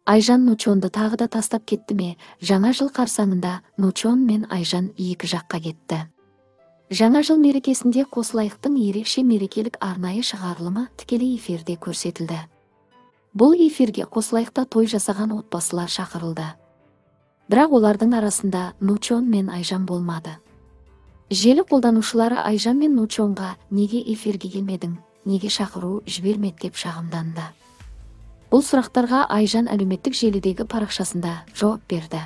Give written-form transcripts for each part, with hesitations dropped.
Айжан Нучонды тағы да тастап кетті ме? Жаңа жыл қарсаңында Нучон мен Айжан екі жаққа кетті. Жаңа жыл мерекесінде Қосылайықтың ерекше мерекелік арнайы шығарылымы тікелей эфирде көрсетілді. Бұл эфирге Қосылайықта той жасаған отбасылар шақырылды. Бірақ олардың арасында Нучон мен Айжан болмады. Желі қолданушылары Айжан мен Нучонға неге эфирге келмедің, неге шақыру жібермеді деп шағымданды. Бұл сұрақтарға Айжан әлеуметтік желідегі парақшасында жауап берді.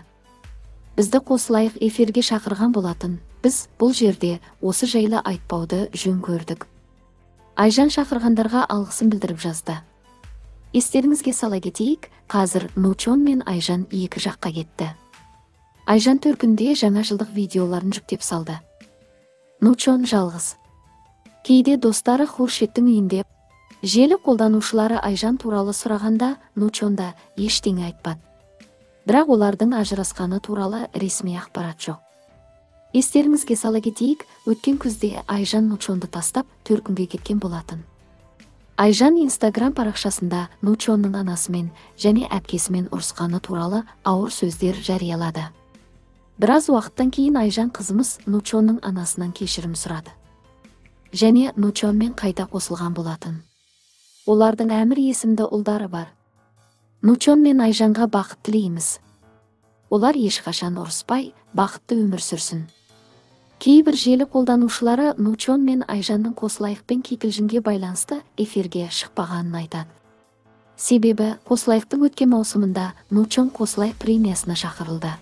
Бізді Қосылайық эфирге шақырған болатын, біз бұл жерде осы жайлы айтпауды жөн көрдік. Айжан шақырғандарға алғысын білдіріп жазды. Естеріңізге сала кетейік, қазір Нучон мен Айжан екі жаққа кетті. Айжан төркінде жаңа жылдық видеоларын жүктеп салды. Нучон жалғыз. Кейде достары Хуршеттің үйінде. Желі қолданушылары Айжан туралы сұрағанда Нучонда ештеңе айтпады. Бірақ олардың ажырасқаны туралы ресми ақпарат жоқ. Естеріңізге сала кетейік, өткен күзде Айжан Нучонды тастап төркінге кеткен болатын. Айжан Инстаграм парақшасында Нучонның анасымен және әпкесімен ұрысқаны туралы ауыр сөздер жариялады. Біраз уақыттан кейін Айжан қызымыз Нучонның анасынан кешірім сұрады. Және Нучонмен қайта қосылған болатын. Олардың Әмір есімді ұлдары бар. Нучон мен Айжанға бақыт тілейміз. Олар ешқашан ұрыспай, бақытты өмір сүрсін. Кейбір желі қолданушылары Нучон мен Айжанның Қосылайықпен кикілжіңге байланысты эфирге шықпағанын айтады. Себебі Қосылайықтың өткен маусымында Нучон Қосылайық премиясына шақырылды.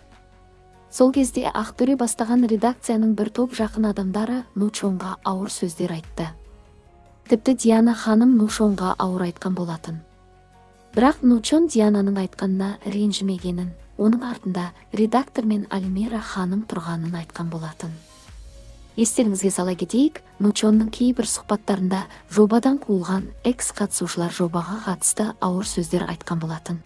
Сол кезде Ақтөре бастаған редакцияның бір топ жақын адамдары Нучонға ауыр сөздер айтты. Тіпті Диана ханым Нучонға ауыр айтқан болатын. Бірақ Нучон Диананың айтқанына ренжімегенін, оның артында редактор мен Альмира ханым тұрғанын айтқан болатын. Естеріңізге сала кетейік, Нучонның кейбір сұхбаттарында жобадан қуылған экс қатысушылар жобаға қатысты ауыр сөздер айтқан болатын.